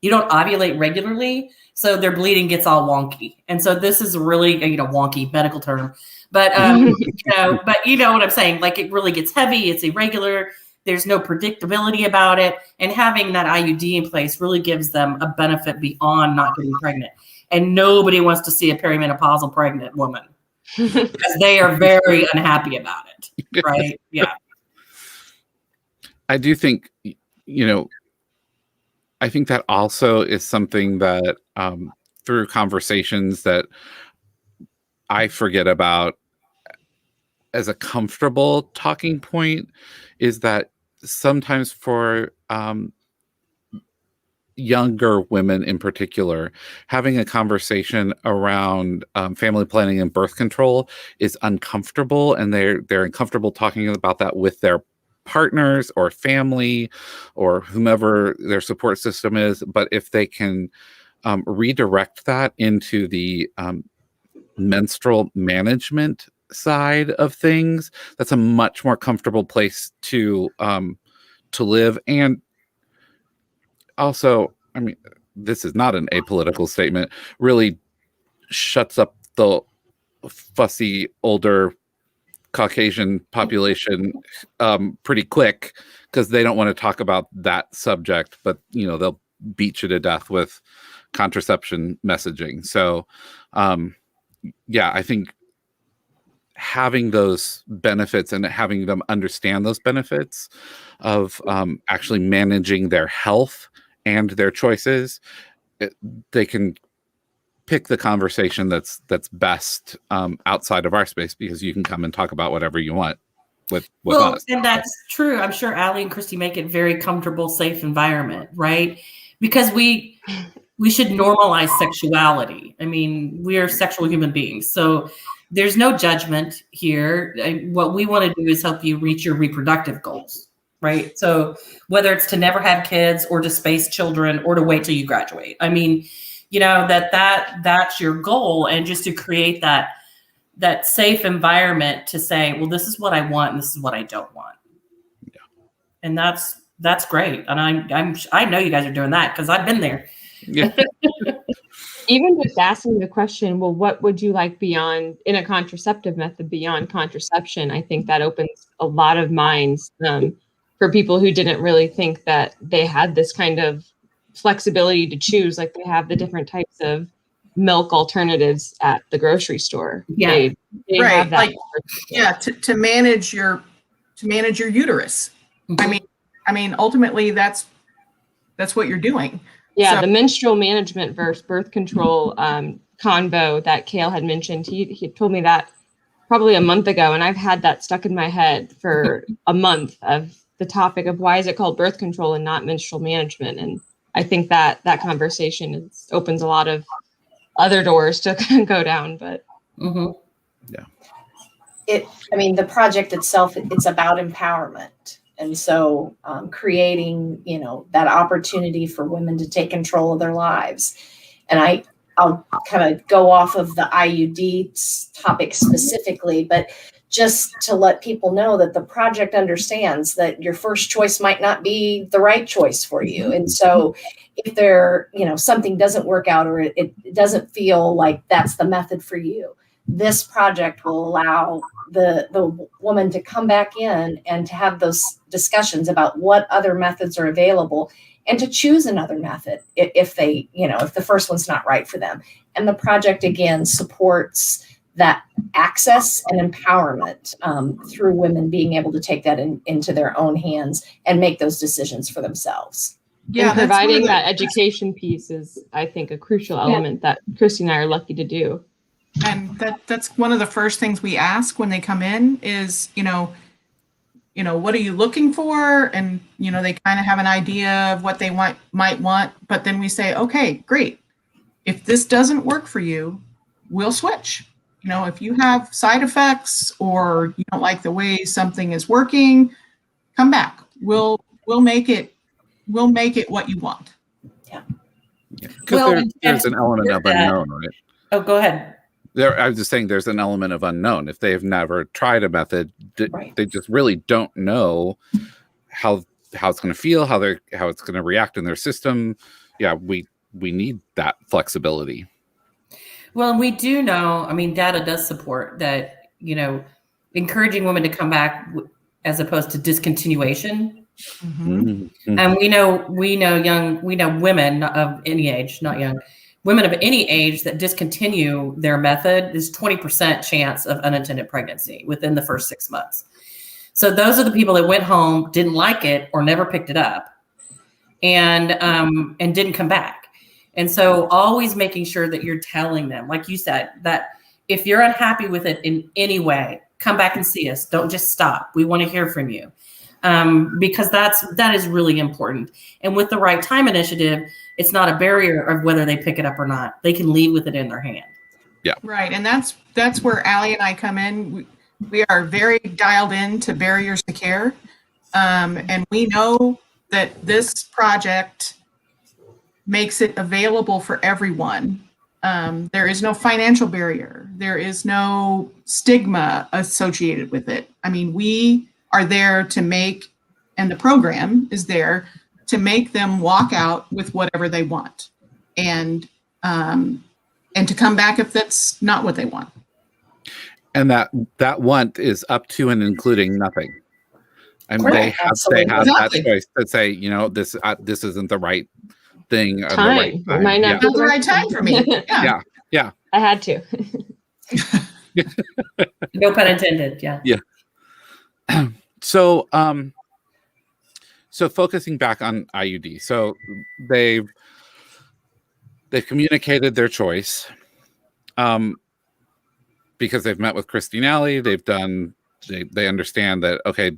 you don't ovulate regularly, so their bleeding gets all wonky. And so this is really, wonky medical term, but but you know what I'm saying? Like, it really gets heavy, it's irregular, there's no predictability about it. And having that IUD in place really gives them a benefit beyond not getting pregnant. And nobody wants to see a perimenopausal pregnant woman because they are very unhappy about it, right? Yeah. I do think, I think that also is something that through conversations that I forget about as a comfortable talking point is that sometimes for younger women in particular, having a conversation around family planning and birth control is uncomfortable, and they're uncomfortable talking about that with their partners or family or whomever their support system is. But if they can redirect that into the menstrual management side of things, that's a much more comfortable place to live. And also, I mean, this is not an apolitical statement, really shuts up the fussy older Caucasian population pretty quick, because they don't want to talk about that subject, but they'll beat you to death with contraception messaging. So I think having those benefits and having them understand those benefits of actually managing their health and their choices, they can pick the conversation that's best outside of our space, because you can come and talk about whatever you want with us. And that's true. I'm sure Allie and Christy make it very comfortable, safe environment, right? Because we should normalize sexuality. I mean, we are sexual human beings. So there's no judgment here. What we want to do is help you reach your reproductive goals, right? So whether it's to never have kids or to space children or to wait till you graduate, I mean, that's your goal, and just to create that safe environment to say, well, this is what I want and this is what I don't want. Yeah. And that's great. And I know you guys are doing that because I've been there. Yeah. Even just asking the question, well, what would you like beyond in a contraceptive method beyond contraception? I think that opens a lot of minds for people who didn't really think that they had this kind of flexibility to choose, like they have the different types of milk alternatives at the grocery store. Yeah. They Right. have that. To manage your uterus. Mm-hmm. I mean, ultimately that's what you're doing. Yeah, So- the menstrual management versus birth control convo that Kale had mentioned, he told me that probably a month ago, and I've had that stuck in my head for a month of the topic of why is it called birth control and not menstrual management. And I think that conversation opens a lot of other doors to go down. But Mm-hmm. The project itself, it's about empowerment. And so creating, that opportunity for women to take control of their lives. And I'll kind of go off of the IUD topic specifically, but just to let people know that the project understands that your first choice might not be the right choice for you. And so if something doesn't work out or it doesn't feel like that's the method for you, this project will allow the woman to come back in and to have those discussions about what other methods are available and to choose another method if the first one's not right for them. And the project, again, supports that access and empowerment through women being able to take that into their own hands and make those decisions for themselves. Yeah, and providing that education piece is, I think, a crucial element that Christy and I are lucky to do. And that's one of the first things we ask when they come in is, what are you looking for? And, they kind of have an idea of what they might want, but then we say, okay, great. If this doesn't work for you, we'll switch. If you have side effects or you don't like the way something is working, come back. We'll make it what you want. Yeah. Because there's an element of unknown, right? Oh, go ahead. I was just saying there's an element of unknown. If they've never tried a method, they just really don't know how it's going to feel, how it's going to react in their system. Yeah, we need that flexibility. Well, we do know, data does support that, encouraging women to come back as opposed to discontinuation. Mm-hmm. And we know women of any age, not young, women of any age that discontinue their method is 20% chance of unintended pregnancy within the first 6 months. So those are the people that went home, didn't like it, or never picked it up, and didn't come back. And so always making sure that you're telling them, like you said, that if you're unhappy with it in any way, come back and see us. Don't just stop. We want to hear from you. Because that is really important. And with the Right Time Initiative, it's not a barrier of whether they pick it up or not. They can leave with it in their hand. Yeah. Right. And that's where Allie and I come in. We are very dialed in to barriers to care. And we know that this project makes it available for everyone. There is no financial barrier. There is no stigma associated with it. We are there to make, and the program is there to make them walk out with whatever they want, and to come back if that's not what they want. And that want is up to and including nothing. They have Exactly. that choice to say, this isn't the right thing. Time. The right time. It might not Not the right time for me. Yeah. Yeah. I had to. No pun intended. Yeah. Yeah. So focusing back on IUD. So they've communicated their choice, because they've met with Christy and Allie. They understand that, okay,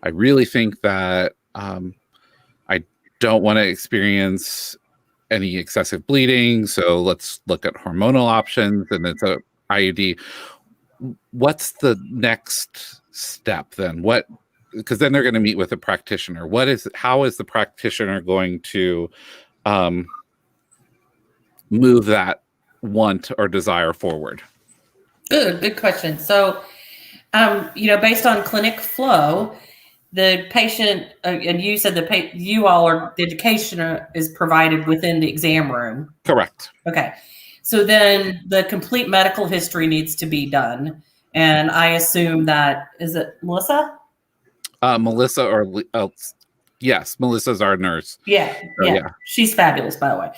I really think that I don't want to experience any excessive bleeding. So let's look at hormonal options, and it's a IUD. what's the next step then? Because then they're going to meet with a practitioner. How is the practitioner going to move that want or desire forward? Good question. So, based on clinic flow, the patient, and you said the education is provided within the exam room. Correct. Okay. So then the complete medical history needs to be done. And I assume that, is it Melissa? Yes, Melissa's our nurse. Yeah. She's fabulous, by the way.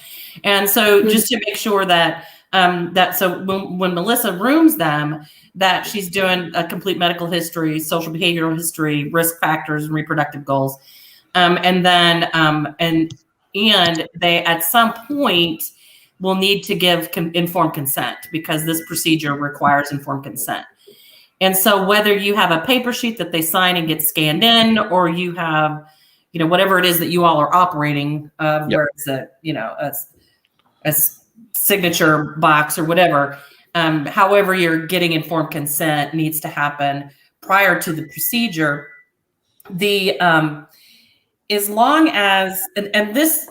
And so just to make sure that, when Melissa rooms them, that she's doing a complete medical history, social behavioral history, risk factors, and reproductive goals. And they at some point will need to give informed consent, because this procedure requires informed consent. And so whether you have a paper sheet that they sign and get scanned in, or you have, whatever it is that you all are operating, where it's a signature box or whatever, however you're getting informed consent needs to happen prior to the procedure. As long as, and this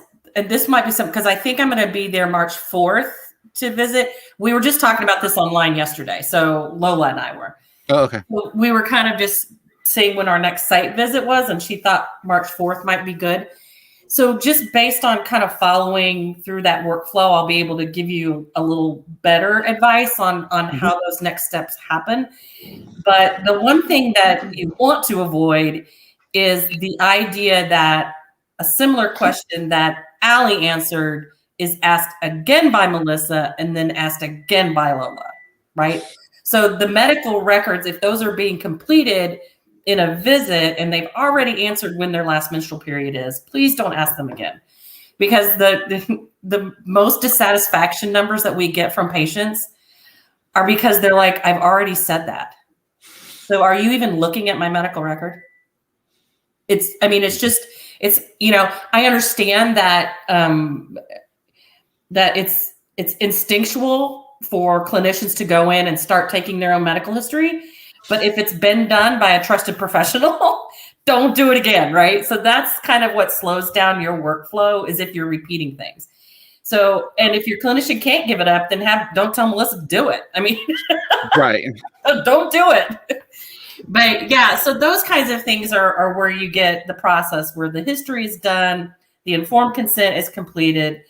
might be something, because I think I'm going to be there March 4th to visit. We were just talking about this online yesterday. So Lola and I were. Oh, okay. We were kind of just seeing when our next site visit was, and she thought March 4th might be good. So just based on kind of following through that workflow, I'll be able to give you a little better advice on how those next steps happen. But the one thing that you want to avoid is the idea that a similar question that Allie answered is asked again by Melissa and then asked again by Lola, right? So the medical records, if those are being completed in a visit and they've already answered when their last menstrual period is, please don't ask them again. Because the most dissatisfaction numbers that we get from patients are because they're like, I've already said that. So are you even looking at my medical record? I understand that that it's instinctual for clinicians to go in and start taking their own medical history. But if it's been done by a trusted professional, don't do it again, right? So that's kind of what slows down your workflow, is if you're repeating things. So, and if your clinician can't give it up, then don't tell Melissa to do it. I mean, right. Don't do it. But yeah, so those kinds of things are where you get the process where the history is done, the informed consent is completed,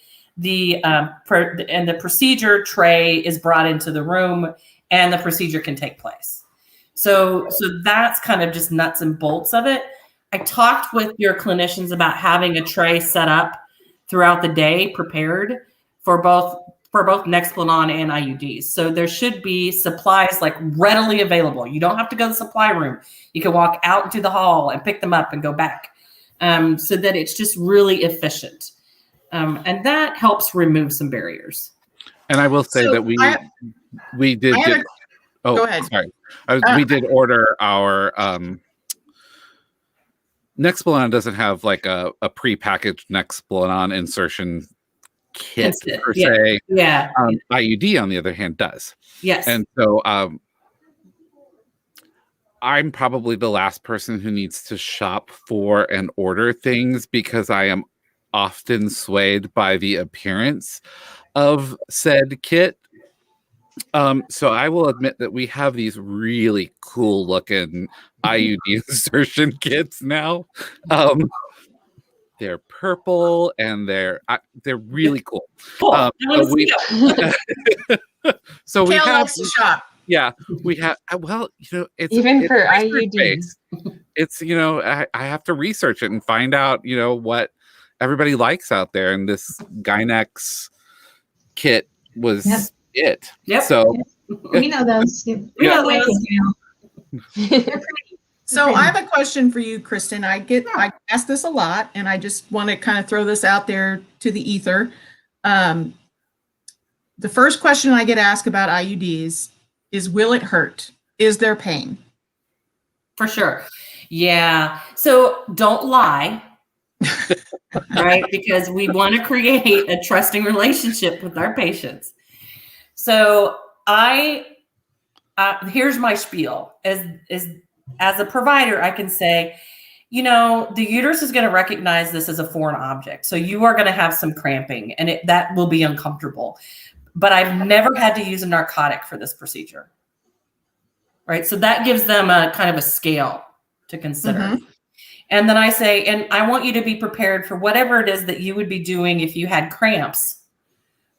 and the procedure tray is brought into the room, and the procedure can take place. So that's kind of just nuts and bolts of it. I talked with your clinicians about having a tray set up throughout the day, prepared for both Nexplanon and IUDs. So there should be supplies like readily available. You don't have to go to the supply room. You can walk out into the hall and pick them up and go back, so that it's just really efficient. And that helps remove some barriers. And I will say that we did. Go ahead. Sorry. We did order our Nexplanon doesn't have like a pre-packaged Nexplanon insertion kit per se. Yeah. IUD, on the other hand, does. Yes. And so I'm probably the last person who needs to shop for and order things, because I am often swayed by the appearance of said kit. So I will admit that we have these really cool looking IUD insertion kits now. They're purple and they're really cool. Cool. So we have to shop. Yeah, we have. Well, it's even it's for IUDs. It's I have to research it and find out what everybody likes out there, and this Gynex kit was it. Yep. So we know those. We know those. They're pretty. So I have a question for you, Kristen. I ask this a lot, and I just want to kind of throw this out there to the ether. The first question I get asked about IUDs is, will it hurt? Is there pain? For sure. Yeah. So don't lie, right? Because we want to create a trusting relationship with our patients. So I here's my spiel. As a provider, I can say, the uterus is going to recognize this as a foreign object. So you are going to have some cramping, and that will be uncomfortable. But I've never had to use a narcotic for this procedure. Right. So that gives them a kind of a scale to consider. Mm-hmm. And then I say, and I want you to be prepared for whatever it is that you would be doing if you had cramps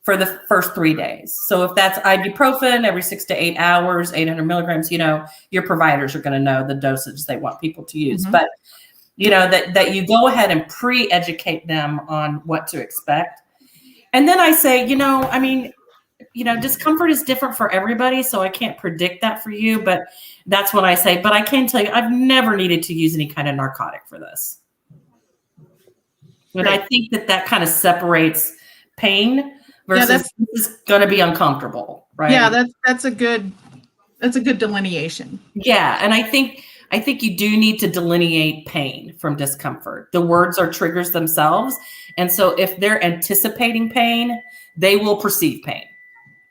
for the first 3 days. So if that's ibuprofen every 6 to 8 hours, 800 milligrams, your providers are going to know the dosage they want people to use. Mm-hmm. But, that you go ahead and pre-educate them on what to expect. And then I say, discomfort is different for everybody, so I can't predict that for you, but that's what I say. But I can tell you, I've never needed to use any kind of narcotic for this. And I think that kind of separates pain versus this is going to be uncomfortable, right? Yeah, that's a good delineation. Yeah, and I think you do need to delineate pain from discomfort. The words are triggers themselves, and so if they're anticipating pain, they will perceive pain.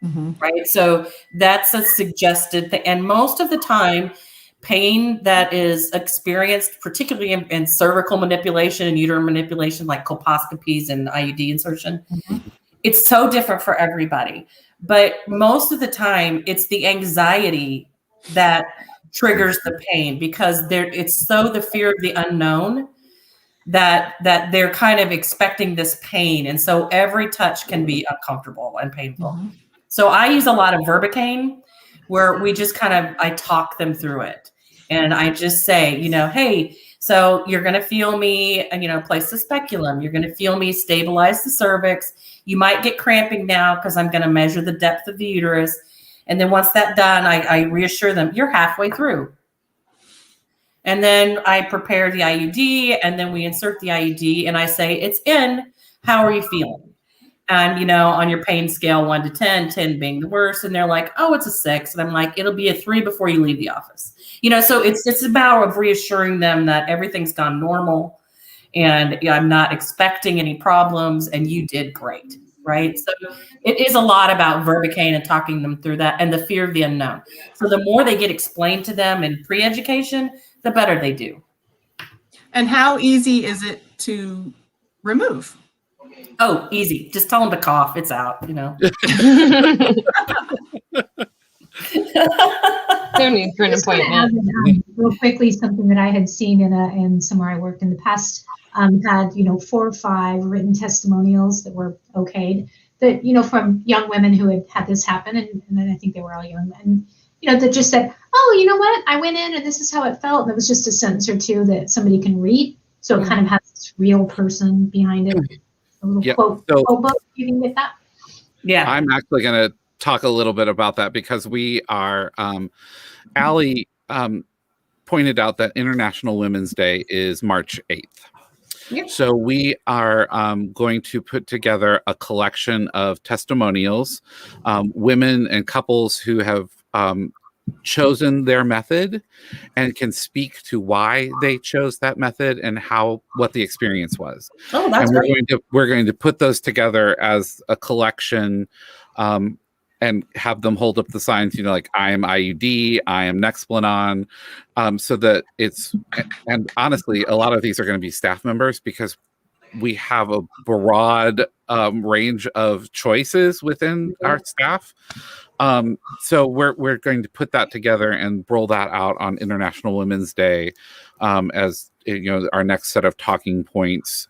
Mm-hmm. Right. So that's a suggested thing. And most of the time, pain that is experienced, particularly in cervical manipulation and uterine manipulation, like colposcopies and IUD insertion, mm-hmm. It's so different for everybody. But most of the time, it's the anxiety that triggers the pain, because it's so the fear of the unknown that they're kind of expecting this pain. And so every touch can be uncomfortable and painful. Mm-hmm. So I use a lot of Verbicaine, where we just I talk them through it. And I just say, hey, so you're going to feel me, place the speculum. You're going to feel me stabilize the cervix. You might get cramping now because I'm going to measure the depth of the uterus. And then once that's done, I reassure them, you're halfway through. And then I prepare the IUD, and then we insert the IUD, and I say, it's in. How are you feeling? And, on your pain scale, 1 to 10, 10 being the worst. And they're like, oh, it's a 6. And I'm like, it'll be a 3 before you leave the office. So it's a matter of reassuring them that everything's gone normal, and I'm not expecting any problems, and you did great. Right. So it is a lot about Verbicaine and talking them through that, and the fear of the unknown. So the more they get explained to them in pre-education, the better they do. And how easy is it to remove? Oh, easy. Just tell them to cough. It's out, No need for an appointment. Real quickly, something that I had seen in somewhere I worked in the past had 4 or 5 written testimonials that were okayed, that from young women who had this happen, and then I think they were all young men, that just said, oh, you know what, I went in and this is how it felt, and it was just a sentence or two that somebody can read, so it kind of has this real person behind it. A little quote book, you can get that. Yeah, I'm actually going to talk a little bit about that, because we are, Allie pointed out that International Women's Day is March 8th. Yep. So we are going to put together a collection of testimonials, women and couples who have chosen their method and can speak to why they chose that method and what the experience was. Oh, that's great. We're going to put those together as a collection, and have them hold up the signs, like I am IUD, I am Nexplanon, so that and honestly, a lot of these are going to be staff members, because we have a broad range of choices within our staff. So we're going to put that together and roll that out on International Women's Day as our next set of talking points,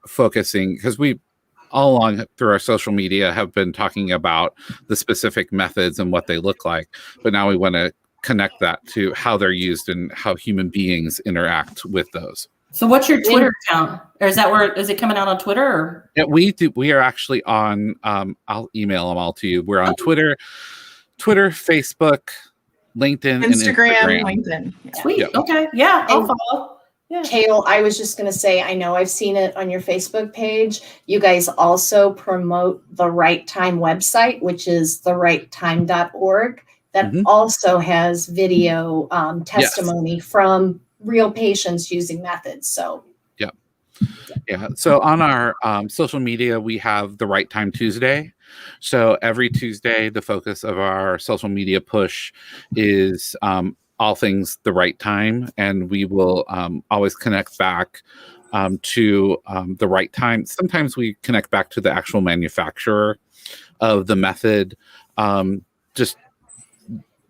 focusing, because we all along through our social media have been talking about the specific methods and what they look like, but now we want to connect that to how they're used and how human beings interact with those. So what's your Twitter account? Or is it coming out on Twitter? Or? Yeah, we are actually on, I'll email them all to you. We're on Twitter, Facebook, LinkedIn, Instagram. and LinkedIn. Sweet. Yep. Okay. Yeah, I'll follow. Yeah. Kale, I was just going to say, I know I've seen it on your Facebook page. You guys also promote the Right Time website, which is therighttime.org. That also has video testimony from real patients using methods. So, yeah. So on our social media, we have the Right Time Tuesday, So every Tuesday, the focus of our social media push is all things the right time, and we will always connect back to the right time. Sometimes we connect back to the actual manufacturer of the method, just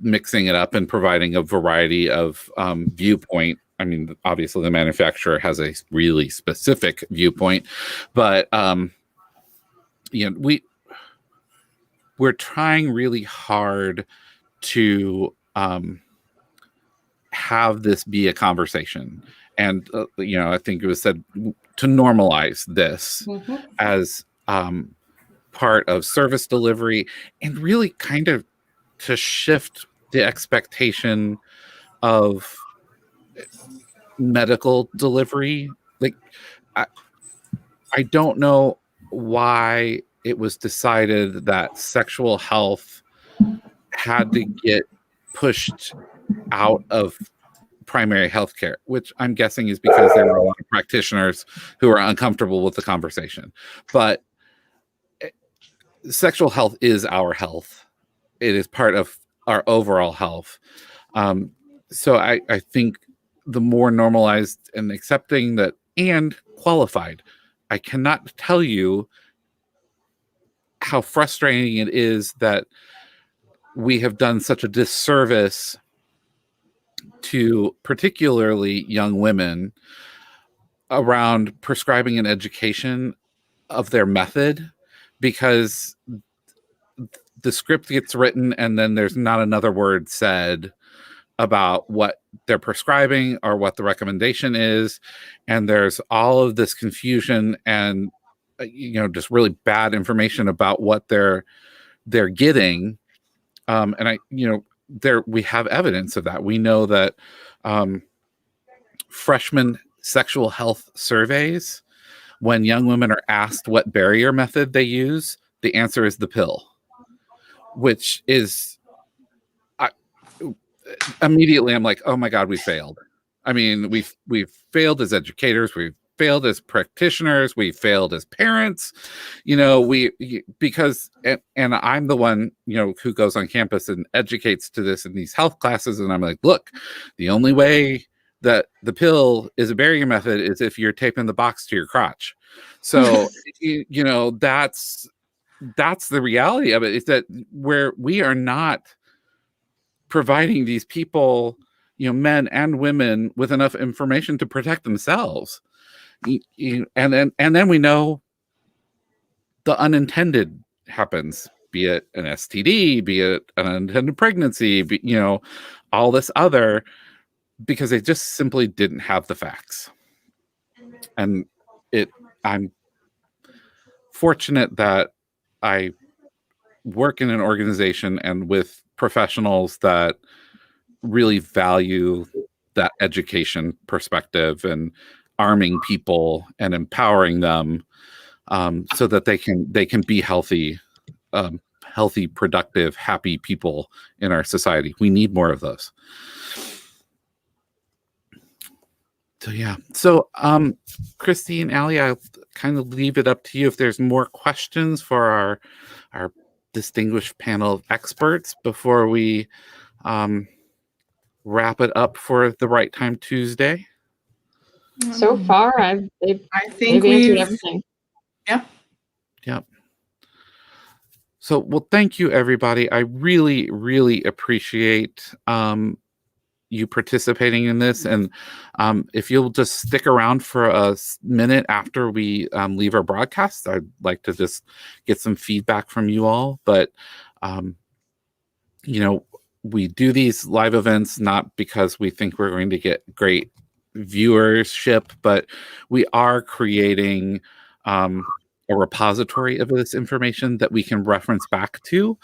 mixing it up and providing a variety of viewpoint. I mean, obviously the manufacturer has a really specific viewpoint, but we're trying really hard to have this be a conversation. And, I think it was said to normalize this as part of service delivery, and really kind of to shift the expectation of medical delivery. Like, I don't know why it was decided that sexual health had to get pushed out of primary health care, which I'm guessing is because there were a lot of practitioners who are uncomfortable with the conversation. But sexual health is our health. It is part of our overall health. So I think the more normalized and accepting that and qualified, I cannot tell you how frustrating it is that we have done such a disservice to particularly young women around prescribing an education of their method, because the script gets written and then there's not another word said about what they're prescribing or what the recommendation is. And there's all of this confusion and, just really bad information about what they're getting. And we have evidence of that. We know that freshman sexual health surveys, when young women are asked what barrier method they use, the answer is the pill, which is immediately I'm like, oh my God, we failed. I mean, we've failed as educators, we've failed as practitioners, we failed as parents, because I'm the one, who goes on campus and educates to this in these health classes. And I'm like, look, the only way that the pill is a barrier method is if you're taping the box to your crotch. So, that's the reality of it, is that where we are not providing these people, men and women, with enough information to protect themselves. And then we know the unintended happens, be it an STD, be it an unintended pregnancy, all this other, because they just simply didn't have the facts. And I'm fortunate that I work in an organization and with professionals that really value that education perspective and arming people and empowering them, so that they can be healthy, productive, happy people in our society. We need more of those. So yeah. So Christy and Allie, I'll kind of leave it up to you if there's more questions for our distinguished panel of experts before we wrap it up for the Right Time Tuesday. So far, I think they've answered everything. Yep. So, well, thank you, everybody. I really, really appreciate you participating in this. And if you'll just stick around for a minute after we leave our broadcast, I'd like to just get some feedback from you all. But, we do these live events not because we think we're going to get great viewership, but we are creating a repository of this information that we can reference back to.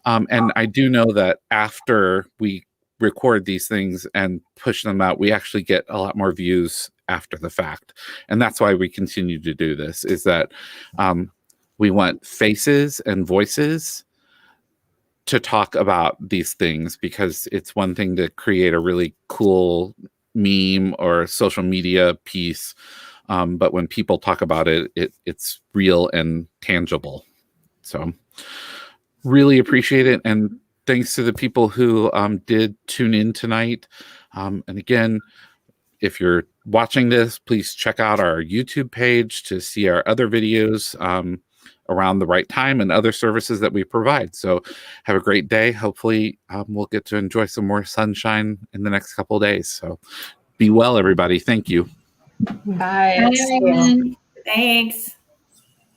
And I do know that after we record these things and push them out, we actually get a lot more views after the fact. And that's why we continue to do this, is that we want faces and voices to talk about these things, because it's one thing to create a really cool meme or social media piece, but when people talk about it, it's real and tangible. So Really appreciate it. And thanks to the people who did tune in tonight. And again, if you're watching this, please check out our YouTube page to see our other videos around the right time and other services that we provide. So have a great day. Hopefully we'll get to enjoy some more sunshine in the next couple of days. So be well, everybody. Thank you. Bye. Bye, everyone. Thanks.